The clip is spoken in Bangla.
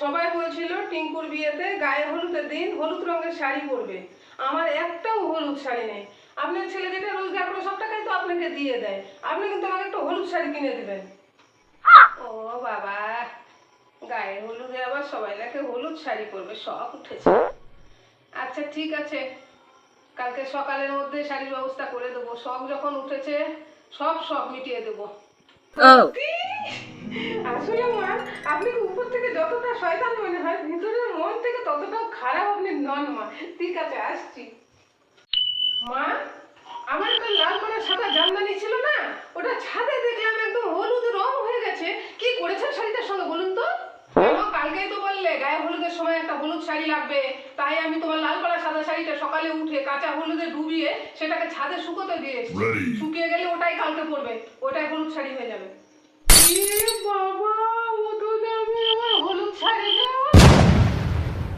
সবাই বলছিল টিঙ্কুর বিয়েতে গায়ে হলুদের দিন হলুদ রঙের শাড়ি পরবে। আমার একটাও হলুদ শাড়ি নেই। আপনার ছেলে যেটা রোজগার করে সব টাকাই তো আপনাকে দিয়ে দেয়। আপনি কিন্তু আমাকে একটা হলুদ শাড়ি কিনে দেবেন। ও বাবা, গায়ে হলুদে আবার সবাই নাকি হলুদ শাড়ি পরবে, শখ উঠেছে। আচ্ছা ঠিক আছে, কালকে সকালের মধ্যে শাড়ির ব্যবস্থা করে দেবো। শখ যখন উঠেছে সব শখ মিটিয়ে দেবো। আসলে মা, আপনি উপর থেকে যতটা শয়তান মনে হয়, ভিতরের মন থেকে ততটাও খারাপ আপনি নন মা। ঠিক আছে, আসছি। মা, আমার একটা লাল মানে সাদা জামদানি ছিল না, ওটা ছাদে দেখলাম একদম হলুদ রং হয়ে গেছে। কি করেছেন শাড়িটার সঙ্গে বলুন তো? কালকেই তো বললে গায়ে হলুদের সময় একটা হলুদ শাড়ি লাগবে, তাই আমি তোমার লাল করা সাদা শাড়িটা সকালে উঠে কাঁচা হলুদে ডুবিয়ে সেটাকে ছাদে শুকোতে দিয়ে এসেছি। শুকিয়ে গেলে ওটাই কালকে পরবে, ওটাই হলুদ শাড়ি হয়ে যাবে।